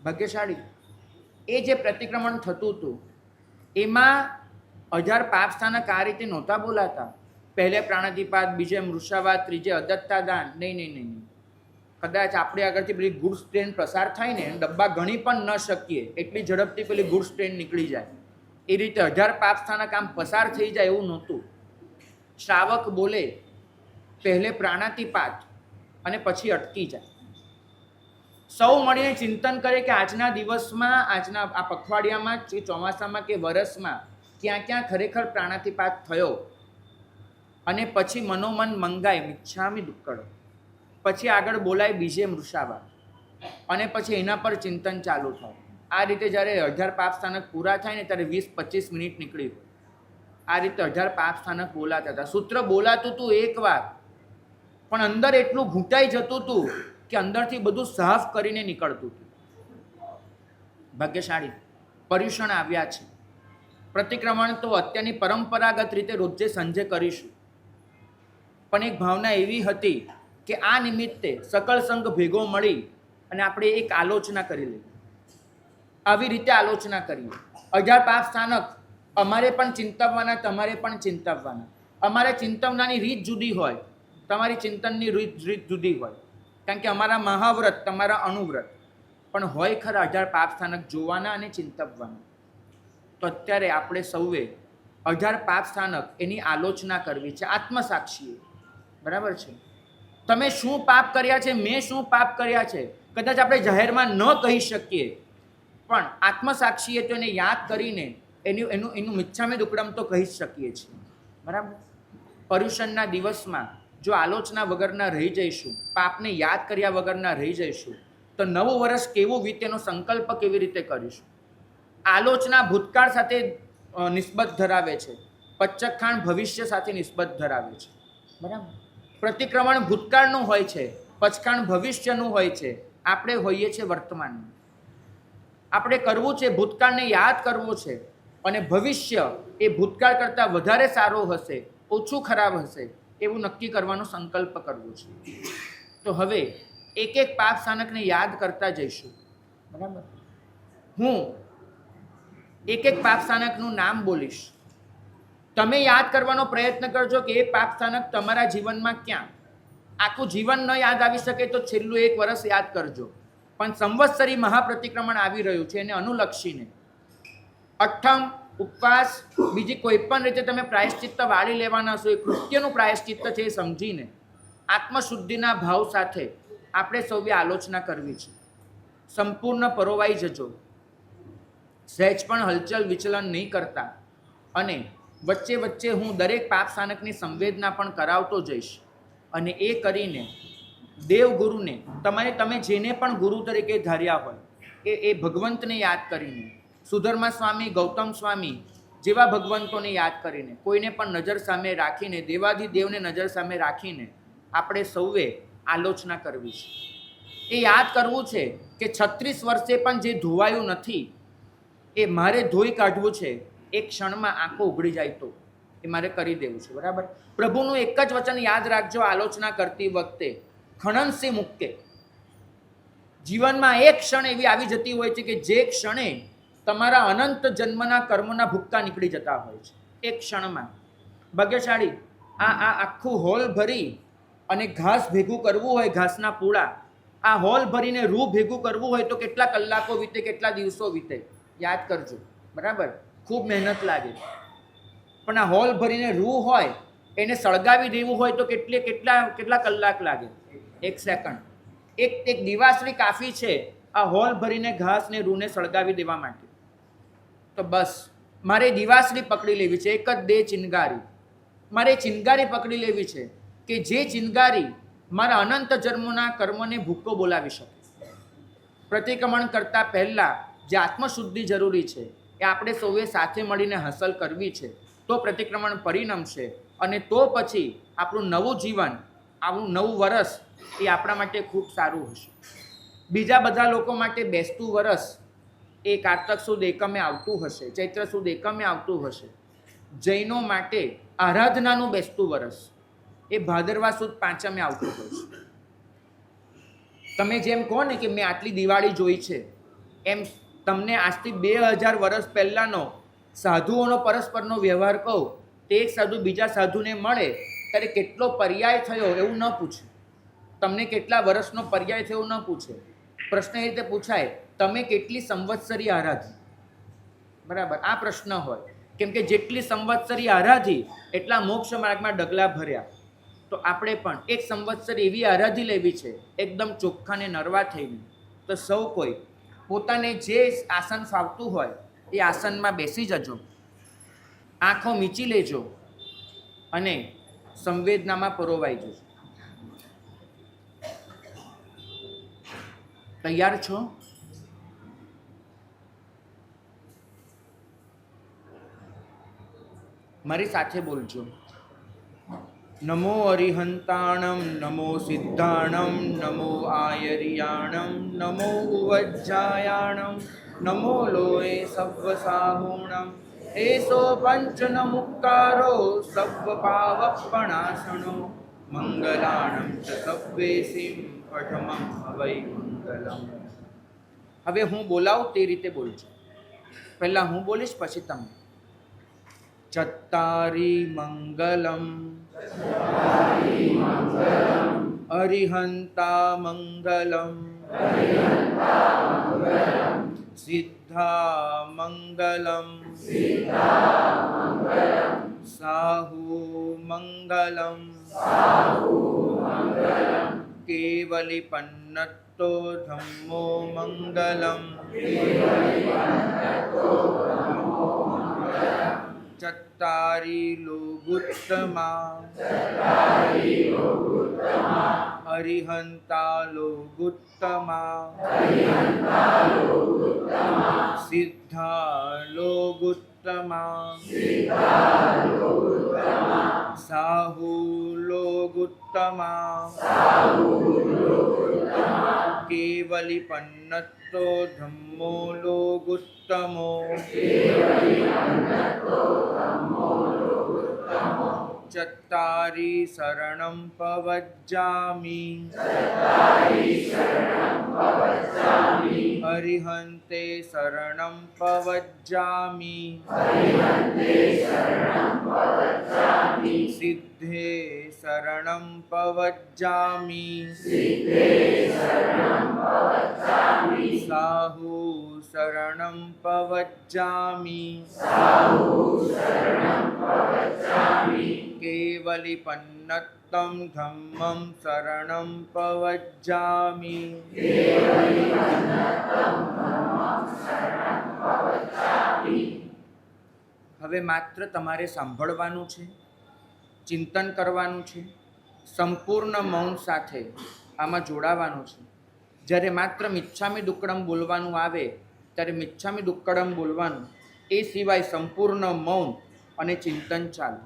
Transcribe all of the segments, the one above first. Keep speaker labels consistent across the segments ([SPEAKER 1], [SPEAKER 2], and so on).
[SPEAKER 1] ભાગ્યશાળી. એ જે પ્રતિક્રમણ થતું હતું એમાં 18 પાપ સ્થાનક આ રીતે નહોતા બોલાતા. પહેલે પ્રાણાતિપાત, બીજે મૃષાવાત, ત્રીજે અદત્તા દાન. નહીં. કદાચ આપણે આગળથી પેલી ગુડ્સ ટ્રેન પ્રસાર થાય ને ડબ્બા ગણી પણ ન શકીએ એટલી ઝડપથી પેલી ગુડ્સ ટ્રેન નીકળી જાય. એ રીતે 18 પાપ સ્થાનક આમ પસાર થઈ જાય એવું નહોતું. શ્રાવક બોલે પહેલે પ્રાણાતિપાત અને પછી અટકી જાય. સૌ મળીને ચિંતન કરે કે આજના દિવસમાં, આજના આ પખવાડિયામાં કે ચોમાસામાં કે વરસમાં ક્યાં ક્યાં ખરેખર પ્રાણાતિપાત થયો, અને પછી મનોમન મંગાય મિચ્છામિ દુક્કડો. પછી આગળ બોલાય બીજે મૃષાવાત, અને પછી એના પર ચિંતન ચાલુ થાય. આ રીતે જ્યારે 18 પાપ સ્થાનક પૂરા થાય ને ત્યારે 20-25 મિનિટ નીકળી. આ રીતે 18 પાપ સ્થાનક બોલાતા હતા. સૂત્ર બોલાતું હતું એક વાર, પણ અંદર એટલું ઘૂંટાઈ જતું હતું કે અંદરથી બધું સાફ કરીને નીકળતું હતું. ભાગ્યશાળી પર્યુષણ આવ્યા છે. પ્રતિક્રમણ તો અત્યારની પરંપરાગત રીતે રોજે સંજે કરીશું, પણ એક ભાવના એવી હતી કે આ નિમિત્તે સકળ સંઘ ભેગો મળી અને આપણે એક આલોચના કરી લઈએ. આવી રીતે આલોચના કરીએ. 18 પાપ સ્થાનક અમારે પણ ચિંતવવાના, તમારે પણ ચિંતવવાના. અમારે ચિંતવનાની રીત જુદી હોય, તમારી ચિંતનની રીત જુદી હોય, કારણ કે અમારા મહાવ્રત, તમારા અનુવ્રત. પણ હોય ખરા 18 પાપ સ્થાનક જોવાના અને ચિંતવવાના. તો અત્યારે આપણે સૌએ 18 પાપ સ્થાનક એની આલોચના કરવી છે આત્મસાક્ષીએ. બરાબર છે? તમે શું પાપ કર્યા છે, મેં શું પાપ કર્યા છે, કદાચ આપણે જાહેરમાં ન કહી શકીએ, પણ આત્મસાક્ષીએ તો એને યાદ કરીને એનું મિચ્છામિ દુક્કડમ તો કહી શકીએ છીએ. બરાબર? પર્યુષણના દિવસમાં જો આલોચના વગરના રહી જઈશું, પાપને યાદ કર્યા વગરના રહી જઈશું, તો નવું વર્ષ કેવું વીતે એનો સંકલ્પ કેવી રીતે કરીશું? આલોચના ભૂતકાળ સાથે નિસ્બત ધરાવે છે, પચ્ચખાણ ભવિષ્ય સાથે નિસ્બત ધરાવે છે. બરાબર? પ્રતિક્રમણ ભૂતકાળનું હોય છે, પચખાણ ભવિષ્યનું હોય છે. આપણે હોઈએ છીએ વર્તમાનમાં. આપણે કરવું છે ભૂતકાળને યાદ કરવો છે, અને ભવિષ્ય એ ભૂતકાળ કરતાં વધારે સારો હશે, ઓછું ખરાબ હશે એવું નક્કી કરવાનો સંકલ્પ કરવો છે. તો હવે એક એક પાપ સ્થાનકને યાદ કરતા જઈશું. બરાબર? હું એક એક પાપ સ્થાનકનું નામ બોલીશ. તમે યાદ કરવાનો પ્રયત્ન કરજો કે એ પાપ સ્થાનક તમારા જીવનમાં ક્યાં. આખું જીવન ન યાદ આવી શકે તો છેલ્લું 1 વર્ષ યાદ કરજો. પણ સંવત્સરી મહાપ્રતિક્રમણ આવી રહ્યું છે, એને અનુલક્ષીને અઠ્ઠમ ઉપવાસ, બીજી કોઈ પણ રીતે તમે પ્રાયશ્ચિત્ત વાળી લેવાના છો, એ કૃત્યનું પ્રાયશ્ચિત્ત છે એ સમજીને આત્મશુદ્ધિના ભાવ સાથે આપણે સૌએ આલોચના કરવી છે. સંપૂર્ણ પરોવાઈ જજો, સહેજ પણ હલચલ વિચલન નહીં કરતા, અને વચ્ચે વચ્ચે હું દરેક પાપ સ્થાનકની સંવેદના પણ કરાવતો જઈશ. અને એ કરીને દેવગુરુને, તમે જેને પણ ગુરુ તરીકે ધાર્યા હોય એ ભગવંતને યાદ કરીને, સુધર્મા સ્વામી, ગૌતમ સ્વામી જેવા ભગવંતોને યાદ કરીને, કોઈને પણ નજર સામે રાખીને, દેવાધિદેવને નજર સામે રાખીને આપણે સૌએ આલોચના કરવી છે. એ યાદ કરવું છે કે 36 વર્ષે પણ જે ધોવાયું નથી એ મારે ધોઈ કાઢવું છે. એક ક્ષણમાં આંખો ઉઘડી જાય તો એ મારે કરી દેવું છે. બરાબર? પ્રભુનું એક જ વચન યાદ રાખજો આલોચના કરતી વખતે, ખણનસી મુક્કે. જીવનમાં એક ક્ષણ એવી આવી જતી હોય છે કે જે ક્ષણે તમારા અનંત જન્મના કર્મોના ભૂક્કા નીકળી જતા હોય છે. એક ક્ષણમાં. ભાગ્યશાળી આ આખું હોલ ભરી અને ઘાસ ભેગું કરવું હોય, ઘાસના પૂળા, આ હોલ ભરીને રૂ ભેગું કરવું હોય તો કેટલા કલાકો વીતે, કેટલા દિવસો વીતે, યાદ કરજો. બરાબર? ખૂબ મહેનત લાગે. પણ આ હોલ ભરીને રૂ હોય એને સળગાવી દેવું હોય તો કેટલા કલાક લાગે? 1 સેકન્ડ. એક દિવાસળી કાફી છે આ હોલ ભરીને ઘાસ ને રૂને સળગાવી દેવા માટે. તો બસ મારે દિવાસળી પકડી લેવી છે, એક જ દે ચિનગારી. મારે ચિનગારી પકડી લેવી છે કે જે ચિનગારી મારા અનંત જન્મોના કર્મને ભૂક્કો બોલાવી શકે. પ્રતિક્રમણ કરતાં પહેલાં જે આત્મશુદ્ધિ જરૂરી છે એ આપણે સૌએ સાથે મળીને હાંસલ કરવી છે. તો પ્રતિક્રમણ પરિણમશે, અને તો પછી આપણું નવું જીવન, આપણું નવું વરસ એ આપણા માટે ખૂબ સારું હશે. બીજા બધા લોકો માટે બેસતું વરસ એ કારતક સુદ એકમે આવતું હશે, ચૈત્ર સુદ એકમે આવતું હશે. જૈનો માટે આરાધનાનું બેસતું વરસ એ ભાદરવા સુદ પાંચમે આવતું હોય છે. તમે જેમ કહો ને કે મેં આટલી દિવાળી જોઈ છે, એમ તમને આજથી 2000 વર્ષ પહેલાંનો સાધુઓનો પરસ્પરનો વ્યવહાર કહું, તે એક સાધુ બીજા સાધુને મળે ત્યારે કેટલો પર્યાય થયો એવું ન પૂછે. તમને કેટલા વર્ષનો પર્યાય થયો એવું ન પૂછે. પ્રશ્ન એ રીતે પૂછાય, તમે કેટલી સંવત્સરી આરાધી? બરાબર, આ પ્રશ્ન હોય. કેમ કે જેટલી સંવત્સરી આરાધી એટલા મોક્ષ માર્ગમાં ડગલા ભર્યા. તો આપણે પણ એક સંવત્સર એવી આરાધી લેવી છે, એકદમ ચોખ્ખાને નરવા થઈને. તો સૌ કોઈ પોતાને જે આસન ફાવતું હોય એ આસનમાં બેસી જજો, આંખો મીચી લેજો અને સંવેદનામાં પરોવાઈ જજો. તૈયાર છો? મારી સાથે બોલજો. નમો અરિહંતાણમ, નમો સિદ્ધાણમ, નમો આયર્યાણમ, નમો ઉવજ્જાયાણમ, નમો લોય સવ્વસાહૂણમ, એસો પંચન મુક્તારો સવ્વ પાવપણાસણો, મંગલાણમ ચ સવ્વેસીમ પઠમં હવૈ મંગલમ. હવે હું બોલાવું તે રીતે બોલજો. પહેલા હું બોલીશ પછી તમે. ચત્તારી મંગલમ અરિહંતા મંગલમ સિદ્ધા મંગલમ સાહુ મંગલમ કેવલી પન્નતો ધમ્મો મંગલમ ચત્તારી લોગુત્તમા અરિહંતા લોગુત્તમા સિદ્ધા લોગુત્તમા સાહુ લોગુત્તમા કેવલી પન્નતો ધમ્મો લોગુત્તમો ચત્તારી શરણં પવજ્જામિ અરિહંતે શરણં પવજ્જામિ સિદ્ધે શરણં પવજ્જામિ સાહુ શરણં પવજ્જામિ કેવલી પન્નતં ધમ્મં શરણં પવજ્જામિ. હવે માત્ર તમારે સાંભળવાનું છે, ચિંતન કરવાનું છે, સંપૂર્ણ મૌન સાથે આમાં જોડાવાનું છે. જ્યારે માત્ર મિચ્છામી દુક્કડમ બોલવાનું આવે ત્યારે મિચ્છામી દુક્કડમ બોલવાનું, એ સિવાય સંપૂર્ણ મૌન અને ચિંતન ચાલુ.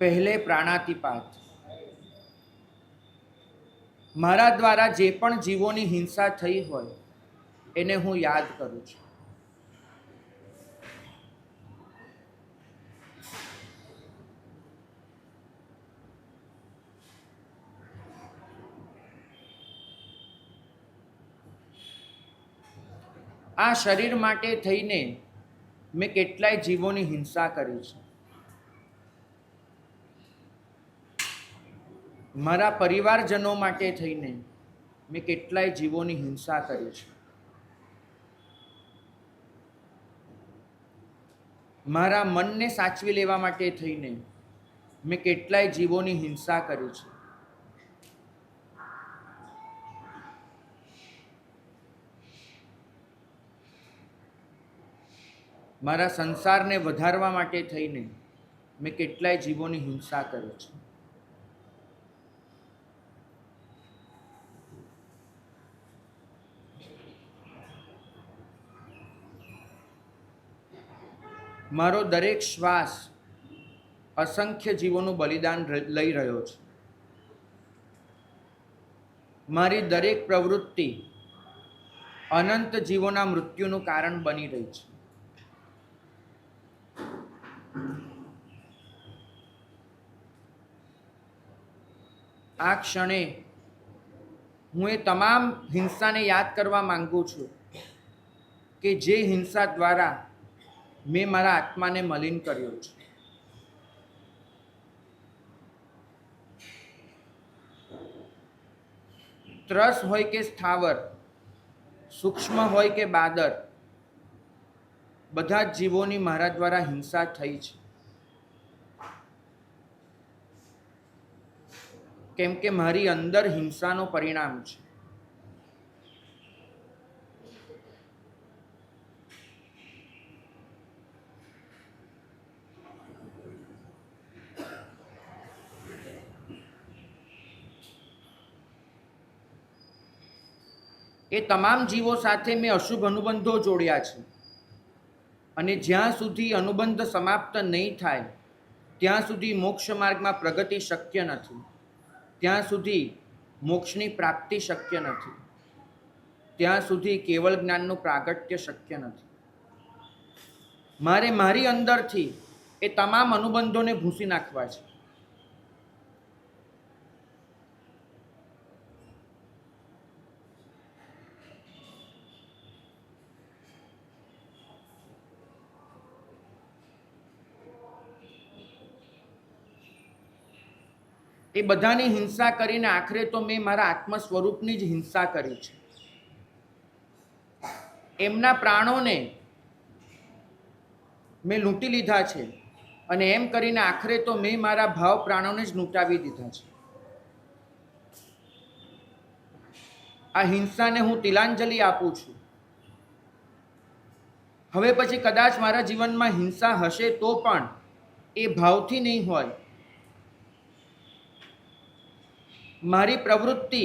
[SPEAKER 1] પહેલે પ્રાણાતિપાત. મારા દ્વારા જે પણ જીવોની હિંસા થઈ હોય એને હું યાદ કરું છું. આ શરીર માટે થઈને મેં કેટલાય જીવોની હિંસા કરી છે. મારા પરિવારજનો માટે થઈને મેં કેટલાય જીવોની હિંસા કરી છે. મારા મનને સાચવી લેવા માટે થઈને મેં કેટલાય જીવોની હિંસા કરી છે. મારા સંસારને વધારવા માટે થઈને મેં કેટલાય જીવોની હિંસા કરી છે. મારો દરેક શ્વાસ અસંખ્ય જીવોનું બલિદાન લઈ રહ્યો છે. મારી દરેક પ્રવૃત્તિ અનંત જીવોના મૃત્યુનું કારણ બની રહી છે. આ ક્ષણે હું એ તમામ હિંસાને યાદ કરવા માંગુ છું કે જે હિંસા દ્વારા મેં મારા આત્માને મલિન કર્યો છે. ત્રસ હોય કે સ્થાવર, સૂક્ષ્મ હોય કે બાદર, બધા જ જીવોની મારા દ્વારા હિંસા થઈ છે. કેમ કે મારી અંદર હિંસાનો પરિણામ છે. એ તમામ જીવો સાથે મેં અશુભ અનુબંધો જોડ્યા છે અને જ્યાં સુધી અનુબંધ સમાપ્ત નહીં થાય ત્યાં સુધી મોક્ષ માર્ગમાં પ્રગતિ શક્ય નથી, ત્યાં સુધી મોક્ષની પ્રાપ્તિ શક્ય નથી, ત્યાં સુધી કેવળ જ્ઞાનનું પ્રાગટ્ય શક્ય નથી. મારે મારી અંદરથી એ તમામ અનુબંધોને ભૂંસી નાખવા છે. એ બધાની હિંસા કરીને આખરે તો મેં મારા આત્મ સ્વરૂપની જ હિંસા કરી છે. એમના પ્રાણોને મેં લૂંટી લીધા છે અને એમ કરીને આખરે તો મેં મારા ભાવ પ્રાણોને જ લૂંટાવી દીધા છે. આ હિંસાને હું તિલાંજલિ આપું છું. હવે પછી કદાચ મારા જીવનમાં હિંસા હશે તો પણ એ ભાવથી નહીં હોય. મારી પ્રવૃત્તિ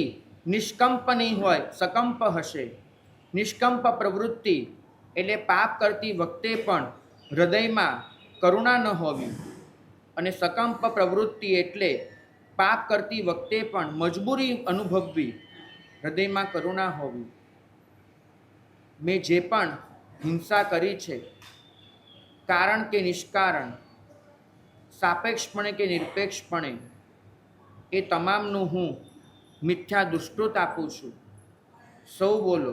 [SPEAKER 1] નિષ્કંપ નહીં હોય, સકંપ હશે. નિષ્કંપ પ્રવૃત્તિ એટલે પાપ કરતી વખતે પણ હૃદયમાં કરુણા ન હોવી, અને સકંપ પ્રવૃત્તિ એટલે પાપ કરતી વખતે પણ મજબૂરી અનુભવવી, હૃદયમાં કરુણા હોવી. મેં જે પણ હિંસા કરી છે, કારણ કે નિષ્કારણ, સાપેક્ષપણે કે નિરપેક્ષપણે, એ તમામનું હું મિથ્યા દુષ્કૃત આપું છું. સૌ બોલો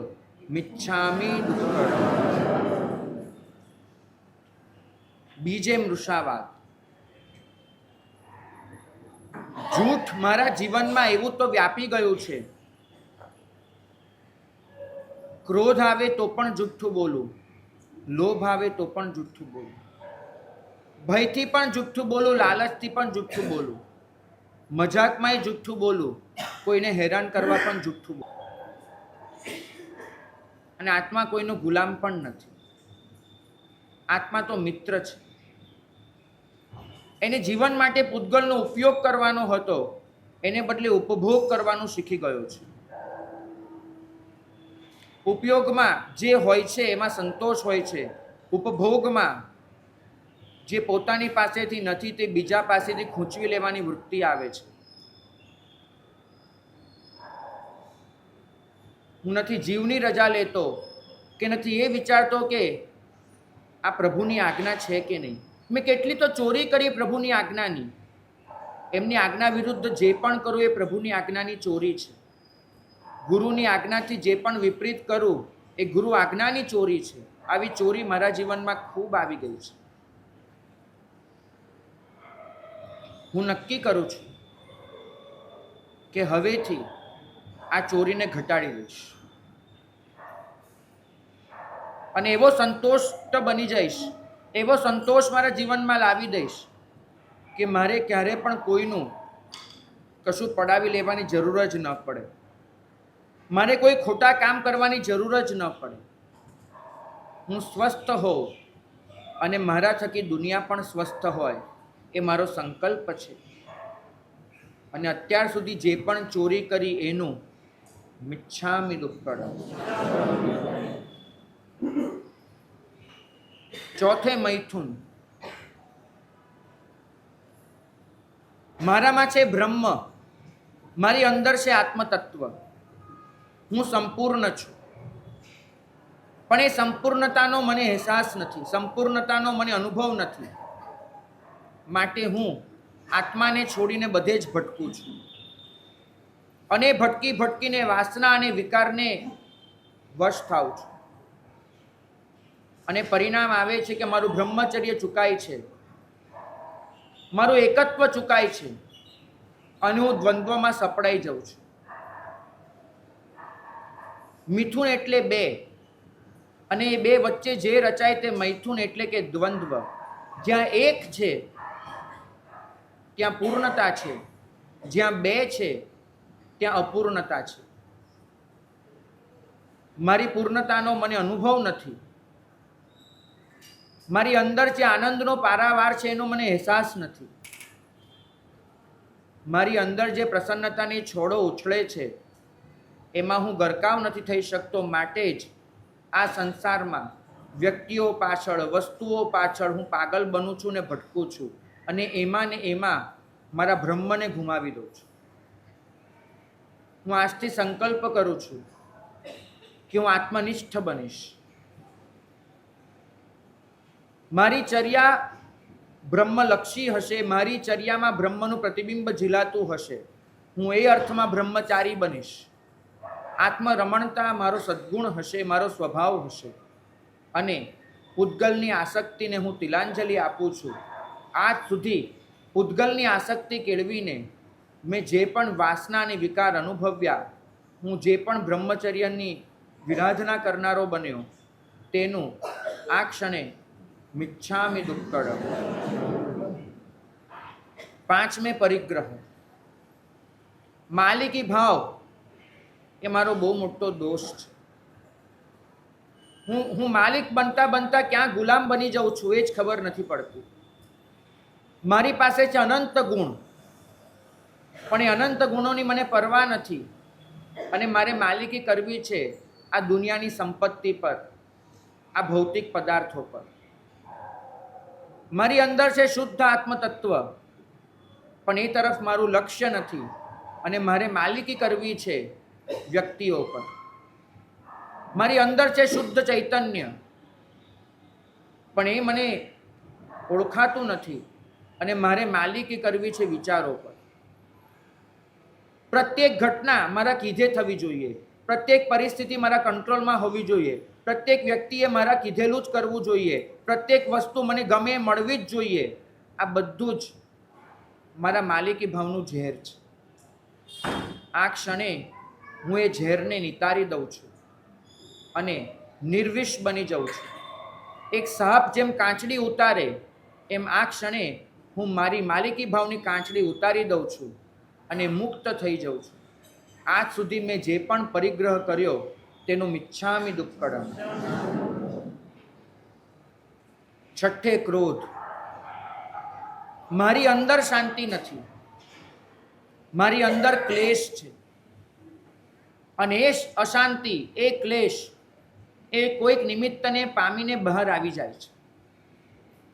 [SPEAKER 1] મિચ્છામી દુષ્કૃતમ. બીજે મૃષાવાદ. જૂઠ મારા જીવનમાં એવું તો વ્યાપી ગયું છે, ક્રોધ આવે તો પણ જુઠ્ઠું બોલું, લોભ આવે તો પણ જુઠ્ઠું બોલું, ભયથી પણ જુઠ્ઠું બોલું, લાલચથી પણ જુઠ્ઠું બોલું, મજાકમાંય જુઠ્ઠું બોલું, કોઈને હેરાન કરવા પણ જુઠ્ઠું બોલું. અને આત્મા કોઈનો ગુલામ પણ નથી. આત્મા તો મિત્ર છે. એને જીવન માટે પૂતગલનો ઉપયોગ કરવાનો હતો, એને બદલે ઉપભોગ કરવાનું શીખી ગયો છે. ઉપયોગમાં જે હોય છે એમાં સંતોષ હોય છે, ઉપભોગમાં જે પોતાની પાસેથી નથી તે બીજા પાસેથી ખૂંચવી લેવાની વૃત્તિ આવે છે. હું નથી જીવની રજા લેતો કે નથી એ વિચારતો કે આ પ્રભુની આજ્ઞા છે કે નહીં. મેં કેટલી તો ચોરી કરી પ્રભુની આજ્ઞાની. એમની આજ્ઞા વિરુદ્ધ જે પણ કરું એ પ્રભુની આજ્ઞાની ચોરી છે. ગુરુની આજ્ઞાથી જે પણ વિપરીત કરું એ ગુરુ આજ્ઞાની ચોરી છે. આવી ચોરી મારા જીવનમાં ખૂબ આવી ગઈ છે. હું નક્કી કરું છું કે હવેથી આ ચોરીને ઘટાડી દઈશ અને એવો સંતોષ બની જઈશ, એવો સંતોષ મારા જીવનમાં લાવી દઈશ કે મારે ક્યારે પણ કોઈનું કશું પડાવી લેવાની જરૂર જ ન પડે. મારે કોઈ ખોટા કામ કરવાની જરૂર જ ન પડે. હું સ્વસ્થ હોઉં અને મારા થકી દુનિયા પણ સ્વસ્થ હોય, એ મારો સંકલ્પ છે. અને અત્યાર સુધી જે પણ ચોરી કરી એનું મિચ્છામિ દુક્કડમ. ચોથે મૈથુન. મારામાં છે બ્રહ્મ, મારી અંદર છે આત્મતત્વ. હું સંપૂર્ણ છું, પણ એ સંપૂર્ણતાનો મને અહેસાસ નથી, સંપૂર્ણતાનો મને અનુભવ નથી. માટે હું આત્માને છોડીને બધે જ ભટકું છું. અને ભટકી ભટકીને વાસના અને વિકારને વશ થાઉં છું. અને પરિણામ આવે છે કે મારું બ્રહ્મચર્ય ચૂકાય છે, મારું એકત્વ ચૂકાય છે અને હું દ્વંદ્વમાં સપડાઈ જાઉં છું. મિથુન એટલે બે, અને એ બે વચ્ચે જે રચાય તે મૈથુન એટલે કે દ્વંદ્વ. જ્યાં એક છે ત્યાં પૂર્ણતા છે, જ્યાં બે છે ત્યાં અપૂર્ણતા છે. મારી પૂર્ણતાનો મને અનુભવ નથી, મારી અંદર જે આનંદનો પારાવાર છે એનો મને અહેસાસ નથી, મારી અંદર જે પ્રસન્નતાની છોડો ઉછળે છે એમાં હું ગરકાવ નથી થઈ શકતો. માટે જ આ સંસારમાં વ્યક્તિઓ પાછળ, વસ્તુઓ પાછળ હું પાગલ બનું છું ને ભટકું છું, અને એમાં ને એમાં મારા બ્રહ્મને ગુમાવી દઉં છું. હું આજથી સંકલ્પ કરું છું કે હું આત્મનિષ્ઠ બનીશ. મારી ચર્યા બ્રહ્મલક્ષી હશે, મારી ચર્યામાં બ્રહ્મનું પ્રતિબિંબ ઝીલાતું હશે. હું એ અર્થમાં બ્રહ્મચારી બનીશ. આત્મરમણતા મારો સદ્ગુણ હશે, મારો સ્વભાવ હશે. અને પૂતગલની આસક્તિને હું તિલાંજલિ આપું છું. આજ સુધી પૂતગલની આસક્તિ કેળવીને મેં જે પણ વાસના અને વિકાર અનુભવ્યા, હું જે પણ બ્રહ્મચર્યની વિરાધના કરનારો બન્યો, તેનું આ ક્ષણે મિચ્છામિ દુક્કડમ. પાંચમે પરિગ્રહ. માલિકી ભાવ એ મારો બહુ મોટો દોષ છે. હું માલિક બનતા બનતા ક્યાં ગુલામ બની જાઉં છું એ જ ખબર નથી પડતી. મારી પાસે છે અનંત ગુણ, પણ એ અનંત ગુણોની મને પરવા નથી, અને મારે માલિકી કરવી છે આ દુનિયાની સંપત્તિ પર, આ ભૌતિક પદાર્થો પર. મારી અંદર છે શુદ્ધ આત્મતત્વ, પણ એ તરફ મારું લક્ષ્ય નથી, અને મારે માલિકી કરવી છે વ્યક્તિઓ પર. મારી અંદર છે શુદ્ધ ચૈતન્ય, પણ એ મને ઓળખાતું નથી, અને મારે માલિકી કરવી છે વિચારો પર. પ્રત્યેક ઘટના મારા કીધે થવી જોઈએ, પ્રત્યેક પરિસ્થિતિ મારા કંટ્રોલમાં હોવી જોઈએ, પ્રત્યેક વ્યક્તિએ મારા કીધેલું જ કરવું જોઈએ, પ્રત્યેક વસ્તુ મને ગમે મળવી જ જોઈએ. આ બધું જ મારા માલિકી ભાવનું ઝેર છે. આ ક્ષણે હું એ ઝેરને નિતારી દઉં છું અને નિર્વિષ બની જાઉં છું. એક સાપ જેમ કાંચડી ઉતારે એમ આ ક્ષણે હું મારી માલિકી ભાવની કાંચડી ઉતારી દઉં છું અને મુક્ત થઈ જાઉં છું. આજ સુધી મેં જે પણ પરિગ્રહ કર્યો તેનું મિચ્છામિ દુક્કડમ. છઠ્ઠે ક્રોધ. મારી અંદર શાંતિ નથી, મારી અંદર ક્લેશ છે, અને એ અશાંતિ, એ ક્લેશ એ કોઈક નિમિત્તને પામીને બહાર આવી જાય છે,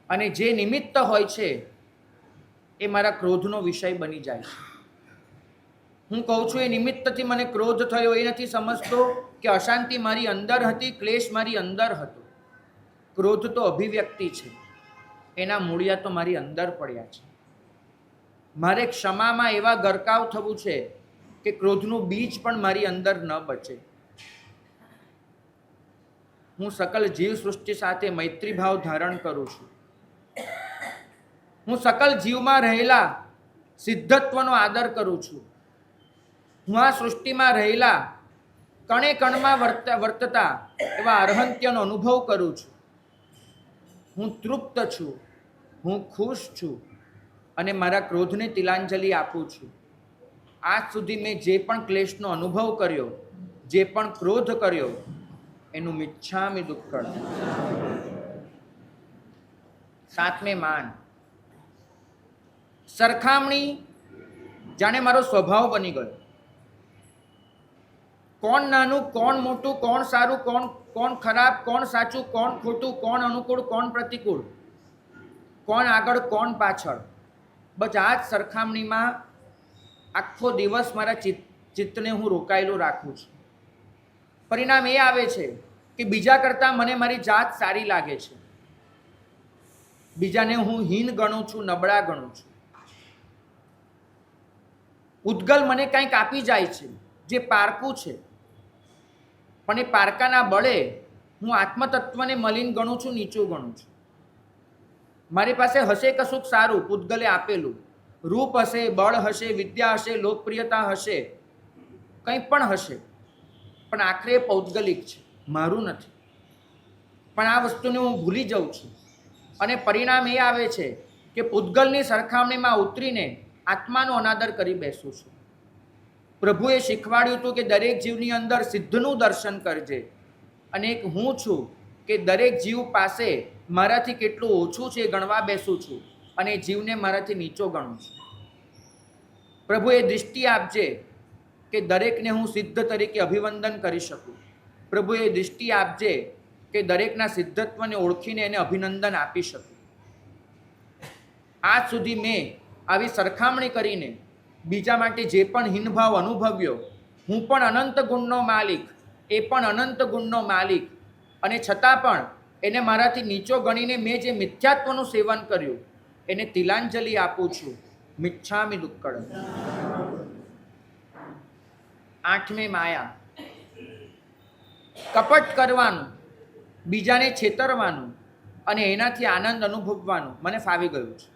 [SPEAKER 1] અને જે નિમિત્ત હોય છે એ મારા ક્રોધનો વિષય બની જાય છે. હું કહું છું એ નિમિત્તથી મને ક્રોધ થયો, એ નથી સમજતો કે અશાંતિ મારી અંદર હતી, ક્લેશ મારી અંદર હતો. ક્રોધ તો અભિવ્યક્તિ છે, એના મૂળિયા તો મારી અંદર પડ્યા છે. મારે ક્ષમામાં એવા ગરકાવ થવું છે કે ક્રોધનું બીજ પણ મારી અંદર ન બચે. હું સકલ જીવ સૃષ્ટિ સાથે મૈત્રી ભાવ ધારણ કરું છું. હું સકલ જીવમાં રહેલા સિદ્ધત્વનો આદર કરું છું. હું આ સૃષ્ટિમાં રહેલા કણે કણમાં વર્તતા એવા અર્હંત્યનો અનુભવ કરું છું. હું તૃપ્ત છું, હું ખુશ છું, અને મારા ક્રોધને તિલાંજલિ આપું છું. આજ સુધી મેં જે પણ ક્લેશનો અનુભવ કર્યો, જે પણ ક્રોધ કર્યો, એનું મિચ્છામિ દુક્કડમ. સાતમે માન. સરખામણી જાણે મારો સ્વભાવ બની ગયો. કોણ નાનું, કોણ મોટું, કોણ સારું, કોણ ખરાબ, કોણ સાચું, કોણ ખોટું, કોણ અનુકૂળ, કોણ પ્રતિકૂળ, કોણ આગળ, કોણ પાછળ. બસ આ જ સરખામણીમાં આખો દિવસ મારા ચિત્તને હું રોકાયેલું રાખું છું. પરિણામ એ આવે છે કે બીજા કરતાં મને મારી જાત સારી લાગે છે, બીજાને હું હીન ગણું છું, નબળા ગણું છું. પૂતગલ મને કંઈક આપી જાય છે જે પારકું છે, પણ એ પારકાના બળે હું આત્મતત્વને મલિન ગણું છું, નીચું ગણું છું. મારી પાસે હશે કશુંક સારું, પૂતગલે આપેલું રૂપ હશે, બળ હશે, વિદ્યા હશે, લોકપ્રિયતા હશે, કંઈ પણ હશે, પણ આખરે એ પૌદ્ગલિક છે, મારું નથી. પણ આ વસ્તુને હું ભૂલી જાઉં છું અને પરિણામ એ આવે છે કે પૂતગલની સરખામણીમાં ઉતરીને આત્માનો અનાદર કરી બેસું છું. પ્રભુએ શીખવાડ્યું હતું કે દરેક જીવની અંદર સિદ્ધનું દર્શન કરજે, અને એક હું છું કે દરેક જીવ પાસે મારાથી કેટલું ઓછું છે એ ગણવા બેસું છું, અને જીવને મારાથી નીચો ગણું છું. પ્રભુ એ દૃષ્ટિ આપજે કે દરેકને હું સિદ્ધ તરીકે અભિવંદન કરી શકું. પ્રભુ એ દૃષ્ટિ આપજે કે દરેકના સિદ્ધત્વને ઓળખીને એને અભિનંદન આપી શકું. આજ સુધી મેં આવી સરખામણી કરીને બીજા માટે જે પણ હીનભાવ અનુભવ્યો, હું પણ અનંત ગુણનો માલિક, એ પણ અનંત ગુણનો માલિક, અને છતાં પણ એને મારાથી નીચો ગણીને મેં જે મિથ્યાત્વનું સેવન કર્યું એને તિલાંજલિ આપું છું. મિચ્છામિ દુક્કડમ. 8મી માયા. કપટ કરવાનું, બીજાને છેતરવાનું અને એનાથી આનંદ અનુભવવાનું મને ફાવી ગયું છે.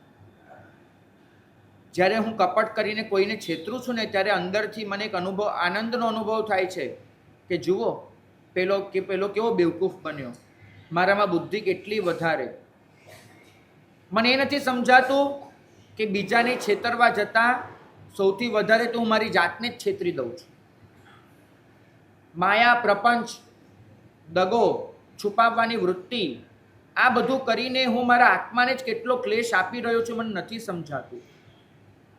[SPEAKER 1] જ્યારે હું કપટ કરીને કોઈને છેતરું છું ને, ત્યારે અંદરથી મને એક અનુભવ, આનંદનો અનુભવ થાય છે કે જુઓ પેલો કેવો બેવકૂફ બન્યો, મારામાં બુદ્ધિ કેટલી વધારે. મને એ નથી સમજાતું કે બીજાને છેતરવા જતાં સૌથી વધારે તો હું મારી જાતને જ છેતરી દઉં છું. માયા, પ્રપંચ, દગો, છુપાવવાની વૃત્તિ, આ બધું કરીને હું મારા આત્માને જ કેટલો ક્લેશ આપી રહ્યો છું, મને નથી સમજાતું.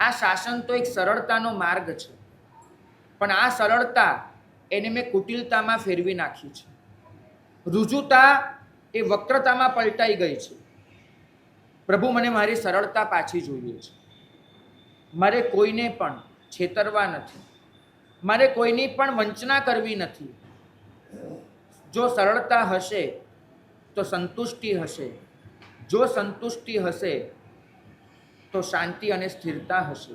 [SPEAKER 1] આ શાસન તો એક સરળતાનો માર્ગ છે, પણ આ સરળતા એને મેં કુટિલતામાં ફેરવી નાખી છે. રુજુતા એ વક્રતામાં પલટાઈ ગઈ છે. પ્રભુ, મને મારી સરળતા પાછી જોઈએ છે. મારે કોઈને પણ છેતરવા નથી, મારે કોઈની પણ વંચના કરવી નથી. જો સરળતા હશે તો સંતુષ્ટિ હશે, જો સંતુષ્ટિ હશે તો શાંતિ અને સ્થિરતા હશે.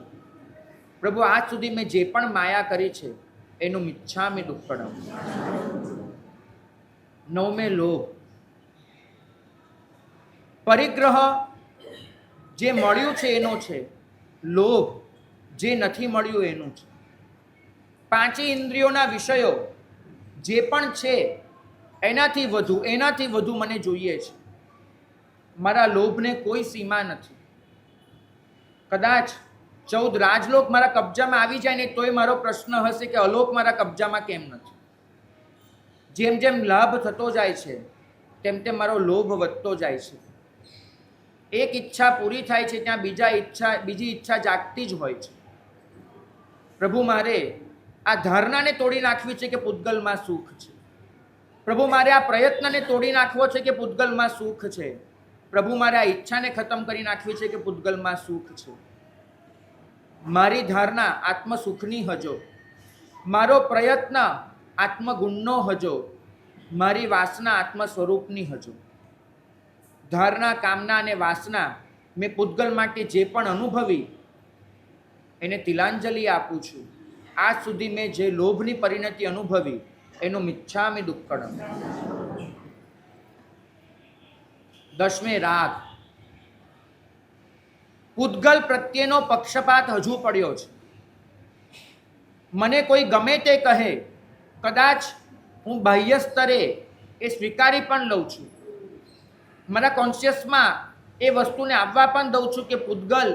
[SPEAKER 1] પ્રભુ, આજ સુધી મેં જે પણ માયા કરી છે એનું મિચ્છામિ દુક્કડમ. 9મે લોભ. પરિગ્રહ જે મળ્યું છે એનો છે, લોભ જે નથી મળ્યું એનું છે. 5 ઇન્દ્રિયોના વિષયો જે પણ છે એનાથી વધુ મને જોઈએ છે. મારા લોભને કોઈ સીમા નથી. કદાચ 14 રાજલોક મારા કબજામાં આવી જાય ને તોય મારો પ્રશ્ન હશે કે અલોક મારા કબજામાં કેમ નથી. જેમ જેમ લાભ થતો જાય છે તેમ તેમ મારો લોભ વધતો જાય છે. એક ઈચ્છા પૂરી થાય છે ત્યાં બીજી ઈચ્છા જાગતી જ હોય છે. પ્રભુ, મારે આ ધારણાને તોડી નાખવી છે કે પૂતગલમાં સુખ છે. પ્રભુ, મારે આ પ્રયત્નને તોડી નાખવો છે કે પૂતગલમાં સુખ છે. પ્રભુ, મારે આ ઈચ્છાને ખતમ કરી નાખવી છે કે પૂતગલમાં સુખ છે. મારી ધારણા આત્મસુખની હજો, મારો પ્રયત્ન આત્મગુણનો હજો, મારી વાસના આત્મ સ્વરૂપની હજો. ધારણા, કામના અને વાસના મેં પૂતગલ માટે જે પણ અનુભવી એને તિલાંજલિ આપું છું. આજ સુધી મેં જે લોભની પરિણતિ અનુભવી એનું મિચ્છામિ દુક્કડમ. 10મે રાગ. પૂતગલ પ્રત્યેનો પક્ષપાત હજુ પડ્યો છે. મને કોઈ ગમે તે કહે, કદાચ હું બાહ્ય સ્તરે એ સ્વીકારી પણ લઉં છું. મારા કોન્શિયસમાં એ વસ્તુને આવવા પણ દઉં છું કે પૂતગલ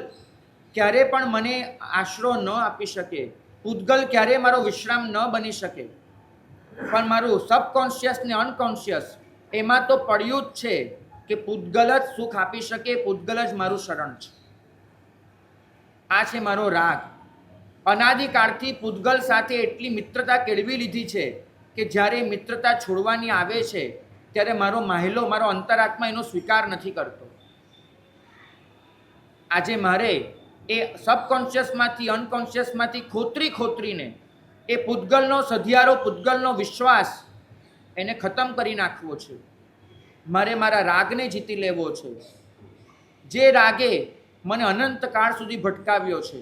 [SPEAKER 1] ક્યારે પણ મને આશરો ન આપી શકે, પૂતગલ ક્યારે મારો વિશ્રામ ન બની શકે. પણ મારું સબકોન્શિયસ ને અનકોન્શિયસ એમાં તો પડ્યું જ છે કે પૂતગલ જ સુખ આપી શકે, પૂતગલ જ મારું શરણ છે. આ છે મારો રાગ. અનાદિકાળથી પૂતગલ સાથે એટલી મિત્રતા કેળવી લીધી છે કે જ્યારે મિત્રતા છોડવાની આવે છે ત્યારે મારો અંતરાત્મા એનો સ્વીકાર નથી કરતો. આજે મારે એ સબકોન્શિયસમાંથી અનકોન્શિયસમાંથી ખોતરીને એ પૂતગલનો સધિયારો, પૂતગલનો વિશ્વાસ એને ખતમ કરી નાખવો છે. મારે મારા રાગને જીતી લેવો છે. જે રાગે મને અનંતકાળ સુધી ભટકાવ્યો છે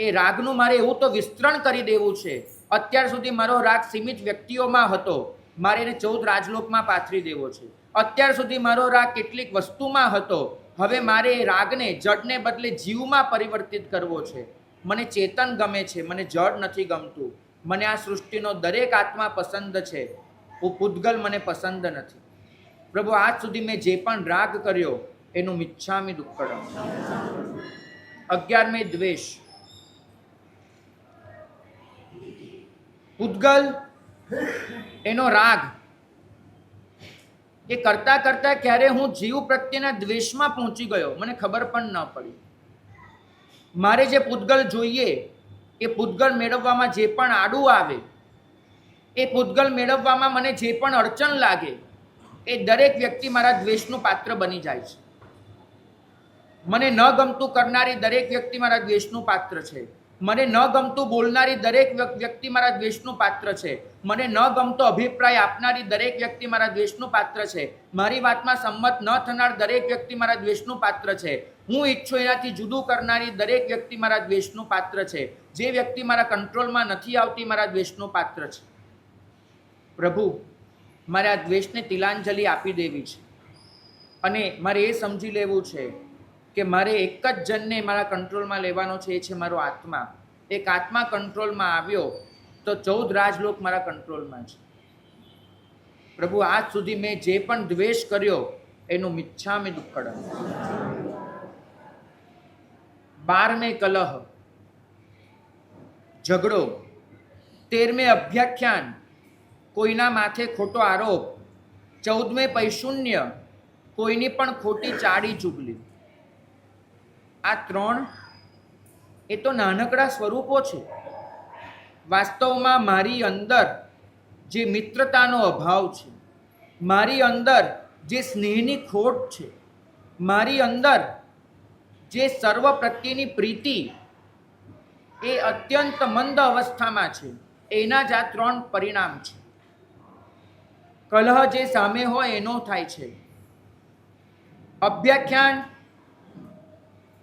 [SPEAKER 1] એ રાગનું મારે એવું તો વિસ્તરણ કરી દેવું છે. અત્યાર સુધી મારો રાગ સીમિત વ્યક્તિઓમાં હતો, મારે એને 14 રાજલોકમાં પાથરી દેવો છે. અત્યાર સુધી મારો રાગ કેટલીક વસ્તુમાં હતો, હવે મારે એ રાગને જડને બદલે જીવમાં પરિવર્તિત કરવો છે. મને ચેતન ગમે છે, મને જડ નથી ગમતું. મને આ સૃષ્ટિનો દરેક આત્મા પસંદ છે, હું પૂતગલ મને પસંદ નથી. પ્રભુ, આજ સુધી મેં જે પણ રાગ કર્યો એનું મિચ્છામિ દુક્કડમ. 11 દ્વેષ. પૂતગલ એનો રાગ એ કરતા કરતા ક્યારે હું જીવ પ્રત્યેના દ્વેષમાં પહોંચી ગયો, મને ખબર પણ ન પડી. મારે જે પૂતગલ જોઈએ, એ પૂતગલ મેળવવામાં જે પણ આડું આવે, એ પૂતગલ મેળવવામાં મને જે પણ અડચણ લાગે, એ દરેક વ્યક્તિ મારા દ્વેષનું પાત્ર બની જાય છે. મને ન ગમતું કરનારી દરેક વ્યક્તિ મારા દ્વેષનું પાત્ર છે. મને ન ગમતું બોલનારી દરેક વ્યક્તિ મારા દ્વેષનું પાત્ર છે. મને ન ગમતો અભિપ્રાય આપનારી દરેક વ્યક્તિ મારા દ્વેષનું પાત્ર છે. મારી વાતમાં સંમત ન થનાર દરેક વ્યક્તિ મારા દ્વેષનું પાત્ર છે. હું ઈચ્છું એનાથી જુદું કરનારી દરેક વ્યક્તિ મારા દ્વેષનું પાત્ર છે. જે વ્યક્તિ મારા કંટ્રોલમાં નથી આવતી મારા દ્વેષનું પાત્ર છે. પ્રભુ, મારે આ દ્વેષને તિલાંજલિ આપી દેવી છે અને મારે એ સમજી લેવું છે કે મારે એક જ જણને મારા કંટ્રોલમાં લેવાનો છે, એ છે મારો આત્મા. એક આત્મા કંટ્રોલમાં આવ્યો તો 14 રાજલોક મારા કંટ્રોલમાં છે. પ્રભુ, આજ સુધી મેં જે પણ દ્વેષ કર્યો એનું મિચ્છામિ દુક્કડમ. 12 કલહ, ઝઘડો. 13 અભ્યાખ્યાન, કોઈના માથે ખોટો આરોપ. 14 પૈશુન્ય, કોઈની પણ ખોટી ચાડી ચૂગલી. આ 3 એ તો નાનકડા સ્વરૂપો છે. વાસ્તવમાં મારી અંદર જે મિત્રતાનો અભાવ છે, મારી અંદર જે સ્નેહની ખોટ છે, મારી અંદર જે સર્વ પ્રત્યેની પ્રીતિ એ અત્યંત મંદ અવસ્થામાં છે, એના જ આ 3 પરિણામ છે. કલહ જે સામે હોય એનો થાય છે. અભ્યાખ્યાન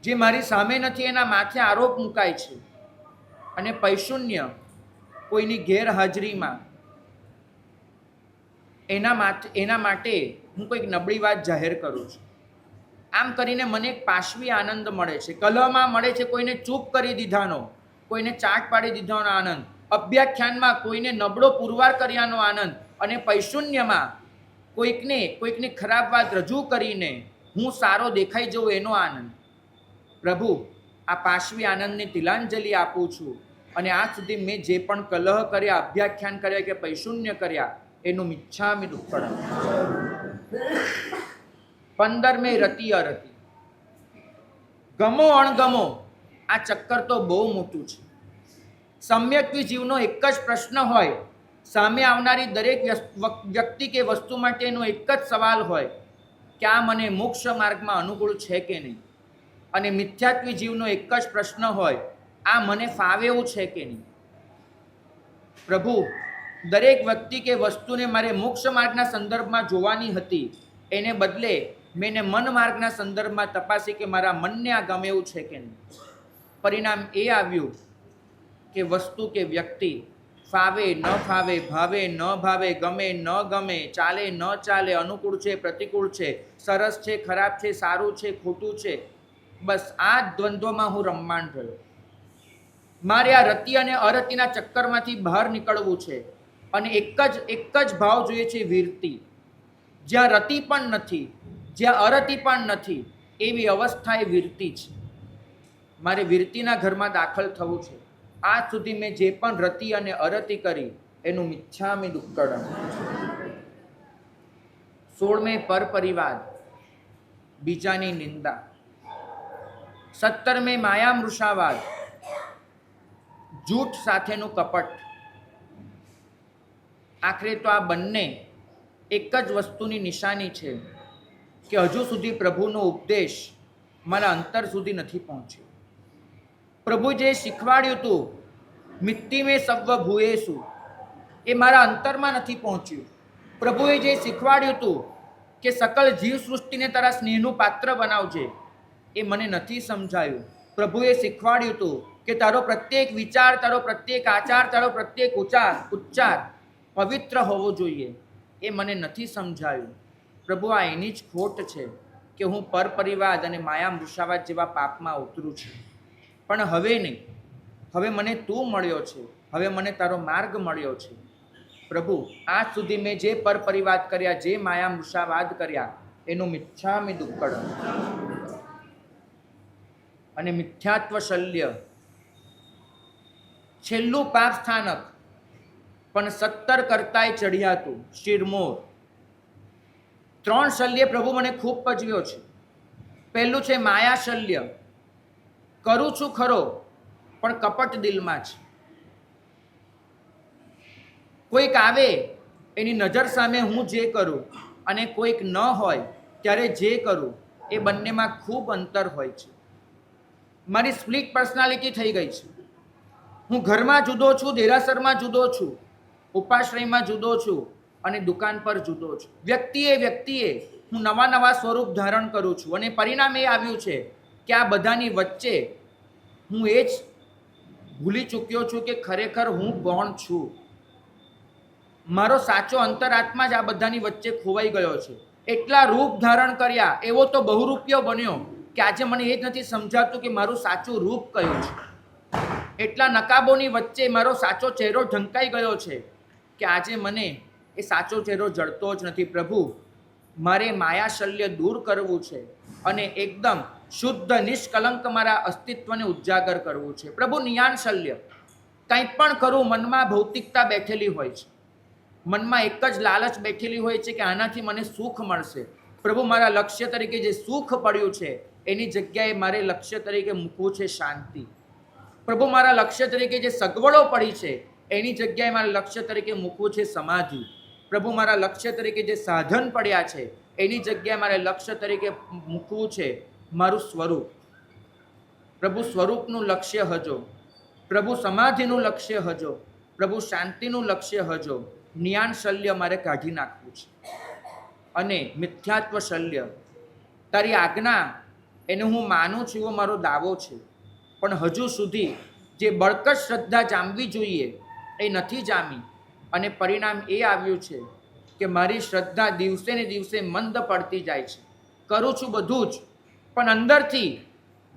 [SPEAKER 1] જે મારી સામે નથી એના માથે આરોપ મુકાય છે. અને પૈશુન્ય, કોઈની ગેરહાજરીમાં એના માટે હું કોઈક નબળી વાત જાહેર કરું છું. આમ કરીને મને એક પાશવી આનંદ મળે છે. કલહમાં મળે છે કોઈને ચૂપ કરી દીધાનો, કોઈને ચાટ પાડી દીધાનો આનંદ. અભ્યાખ્યાનમાં કોઈને નબળો પુરવાર કર્યાનો આનંદ. અને પૈશુન્યમાં કોઈકની ખરાબ વાત રજૂ કરીને હું સારો દેખાઈ જઉં એનો આનંદ. પ્રભુ, આ પાશવી આનંદની તિલાંજલિ આપું છું અને આજ સુધી મેં જે પણ કલહ કર્યા, અભ્યાખ્યાન કર્યા કે પૈશુન્ય કર્યા એનું મિચ્છામિ દુક્કડમ. 15 રતિ અરતિ. ગમો અણગમો, આ ચક્કર તો બહુ મોટું છે. સમ્યક્વી જીવનો એક જ પ્રશ્ન હોય, સામે આવનારી દરેક વ્યક્તિ કે વસ્તુ માટેનો એક જ સવાલ હોય કે આ મને મોક્ષ માર્ગમાં અનુકૂળ છે કે નહીં. અને મિથ્યાત્વી જીવનો એક જ પ્રશ્ન હોય, આ મને ફાવે એવું છે કે નહીં. પ્રભુ, દરેક વ્યક્તિ કે વસ્તુને મારે મોક્ષ માર્ગના સંદર્ભમાં જોવાની હતી, એને બદલે મેં મન માર્ગના સંદર્ભમાં તપાસી કે મારા મનને આ ગમે એવું છે કે નહીં. પરિણામ એ આવ્યું કે વસ્તુ કે વ્યક્તિ ફાવે ન ફાવે, ભાવે ન ભાવે, ગમે ન ગમે, ચાલે ન ચાલે, અનુકૂળ છે પ્રતિકૂળ છે, સરસ છે ખરાબ છે, સારું છે ખોટું છે, બસ આ જ દ્વંદ્વમાં હું રમમાણ રહ્યો. મારે આ રતિ અને અરતિના ચક્કરમાંથી બહાર નીકળવું છે અને એક જ ભાવ જોઈએ છે, વીરતિ. જ્યાં રતિ પણ નથી, જ્યાં અરતિ પણ નથી, એવી અવસ્થા એ વીરતિ છે. મારે વીરતિના ઘરમાં દાખલ થવું છે. આજ સુધી મેં જે પણ રતિ અને અરતિ કરી એનું મિચ્છામિ દુક્કડમ. 16 પર પરિવાદ, બીજાની નિંદા. 17 માયામૃષાવાદ, જૂઠ સાથેનું કપટ. આખરે તો આ બંને એક જ વસ્તુની નિશાની છે કે હજુ સુધી પ્રભુનો ઉપદેશ મારા અંતર સુધી નથી પહોંચ્યો. પ્રભુ જે શીખવાડ્યું હતું, મિત્તિ મેં સવ્વ ભૂએસુ, એ મારા અંતરમાં નથી પહોંચ્યું. પ્રભુએ જે શીખવાડ્યું હતું કે સકલ જીવ સૃષ્ટિને તારા સ્નેહનું પાત્ર બનાવજે, એ મને નથી સમજાયું. પ્રભુએ શીખવાડ્યું હતું કે તારો પ્રત્યેક વિચાર, તારો પ્રત્યેક આચાર, તારો પ્રત્યેક ઉચ્ચાર પવિત્ર હોવો જોઈએ. એ મને નથી સમજાયું. પ્રભુ, આ એની જ ખોટ છે કે હું પરપરિવાદ અને માયા મૃષાવાદ જેવા પાપમાં ઉતરું છું. પણ હવે નહીં, હવે મને તું મળ્યો છે, હવે મને તારો માર્ગ મળ્યો છે. પ્રભુ, આજ સુધી મેં જે પરપરિવાદ કર્યા, જે માયા મૃષાવાદ કર્યા, એનું મિથ્યામિ દુક્કડમ અને મિથ્યાત્વ શલ્ય, છેલ્લું પાપ સ્થાનક પણ 17 કરતાય ચઢિયાતું શિરમોર. 3 શલ્ય પ્રભુ મને ખૂબ પજવ્યો છે. પહેલું છે માયા શલ્ય. કરું છું ખરો પણ કપટ દિલમાં છે. કોઈક આવે એની નજર સામે હું જે કરું અને કોઈક ન હોય ત્યારે જે કરું, એ બંનેમાં ખૂબ અંતર હોય છે. મારી સ્પ્લિટ પર્સનાલિટી થઈ ગઈ છે. હું ઘરમાં જુદો છું, દેરાસરમાં જુદો છું, ઉપાશ્રયમાં જુદો છું અને દુકાન પર જુદો છું. વ્યક્તિએ હું નવા સ્વરૂપ ધારણ કરું છું અને પરિણામ એ આવ્યું છે કે આ બધાની વચ્ચે હું એ જ ભૂલી ચૂક્યો છું કે ખરેખર હું કોણ છું. મારો સાચો અંતરાત્મા જ આ બધાની વચ્ચે ખોવાઈ ગયો છે. એટલા રૂપ ધારણ કર્યા, એવો તો બહુરૂપિયો બન્યો કે આજે મને એ જ નથી સમજાતું કે મારું સાચું રૂપ કયું છે. એટલા નકાબોની વચ્ચે મારો સાચો ચહેરો ઢંકાઈ ગયો છે કે આજે મને એ સાચો ચહેરો જળતો જ નથી. પ્રભુ, મારે માયાશલ્ય દૂર કરવું છે અને એકદમ શુદ્ધ નિષ્કલંક મારા અસ્તિત્વને ઉજાગર કરવું છે. પ્રભુ, નિયાનશલ્ય. કંઈ પણ કરું, મનમાં ભૌતિકતા બેઠેલી હોય છે, મનમાં એક જ લાલચ બેઠેલી હોય છે કે આનાથી મને સુખ મળશે. પ્રભુ, મારા લક્ષ્ય તરીકે જે સુખ પડ્યું છે એની જગ્યાએ મારે લક્ષ્ય તરીકે મૂકવું છે શાંતિ. પ્રભુ, મારા લક્ષ્ય તરીકે જે સગવડો પડી છે એની જગ્યાએ મારા લક્ષ્ય તરીકે મૂકવું છે સમાધિ. પ્રભુ, મારા લક્ષ્ય તરીકે જે સાધન પડ્યા છે એની જગ્યાએ મારે લક્ષ્ય તરીકે મૂકવું છે મારું સ્વરૂપ. પ્રભુ, સ્વરૂપનું લક્ષ્ય હજો. પ્રભુ, સમાધિનું લક્ષ્ય હજો. પ્રભુ, શાંતિનું લક્ષ્ય હજો. જ્ઞાન શલ્ય મારે કાઢી નાખવું છે અને મિથ્યાત્વ શલ્ય, તારી આજ્ઞા એને હું માનું છું એવો મારો દાવો છે, પણ હજુ સુધી જે બળકટ શ્રદ્ધા જામવી જોઈએ એ નથી જામી અને પરિણામ એ આવ્યું છે કે મારી શ્રદ્ધા દિવસે ને દિવસે મંદ પડતી જાય છે. કરું છું બધું જ, પણ અંદરથી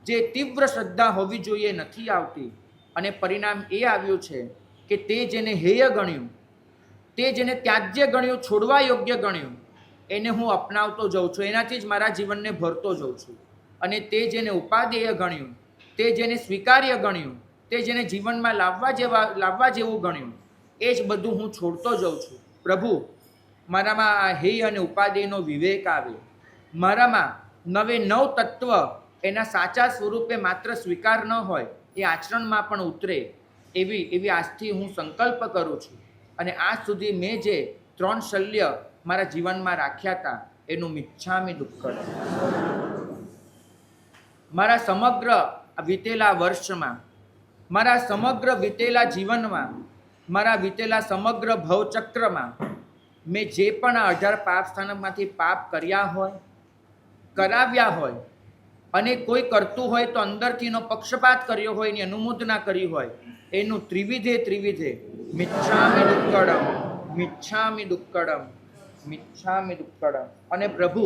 [SPEAKER 1] જે તીવ્ર શ્રદ્ધા હોવી જોઈએ નથી આવતી અને પરિણામ એ આવ્યું છે કે તે જેને હેય ગણ્યું, તે જેને ત્યાજ્ય ગણ્યું, છોડવા યોગ્ય ગણ્યું, એને હું અપનાવતો જાઉં છું, એનાથી જ મારા જીવનને ભરતો જાઉં છું. અને તે જેને ઉપાદેય ગણ્યું, તે જેને સ્વીકાર્ય ગણ્યું, તે જેને જીવનમાં લાવવા જેવું ગણ્યું, એ જ બધું હું છોડતો જાઉં છું. પ્રભુ, મારામાં આ હેય અને ઉપાદેયનો વિવેક આવે. મારામાં નવ તત્વ એના સાચા સ્વરૂપે માત્ર સ્વીકાર ન હોય, એ આચરણમાં પણ ઉતરે એવી આજથી હું સંકલ્પ કરું છું. અને આજ સુધી મેં જે 3 શલ્ય મારા જીવનમાં રાખ્યા હતા એનું મિચ્છામિ દુક્કડમ. મારા સમગ્ર વીતેલા વર્ષમાં, મારા સમગ્ર વીતેલા જીવનમાં, મારા વીતેલા સમગ્ર ભવચક્રમાં મેં જે પણ આ 18 પાપ સ્થાનકમાંથી પાપ કર્યા હોય, કરાવ્યા હોય અને કોઈ કરતું હોય તો અંદરથી એનો પક્ષપાત કર્યો હોય, એની અનુમોદના કરી હોય, એનું ત્રિવિધે મિચ્છામિ દુક્કડમ, મિચ્છામિ દુક્કડમ, મિચ્છામિ દુક્કડમ. અને પ્રભુ,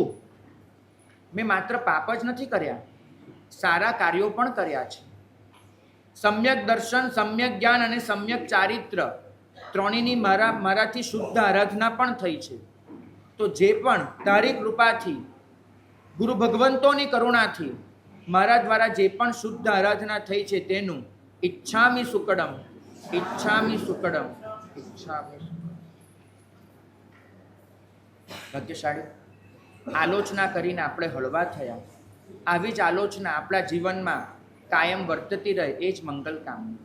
[SPEAKER 1] મેં માત્ર પાપ જ નથી કર્યા, સારા કાર્યો પણ કર્યા છે. સમ્યક દર્શન, સમ્યક જ્ઞાન અને સમ્યક ચારિત્ર ત્રણેયની મારાથી શુદ્ધ આરાધના પણ થઈ છે. તો જે પણ તારી કૃપાથી, ગુરુ ભગવંતોની કરુણાથી મારા દ્વારા જે પણ શુદ્ધ આરાધના થઈ છે તેનું ઈચ્છામિ સુકડમ, ઈચ્છામિ સુકડમ, ઈચ્છામિ. ભાગ્યશાળી આલોચના કરીને આપણે હળવા થયા. આવી જ આલોચના આપણા જીવનમાં કાયમ વર્તતી રહે એ જ મંગલ કામના.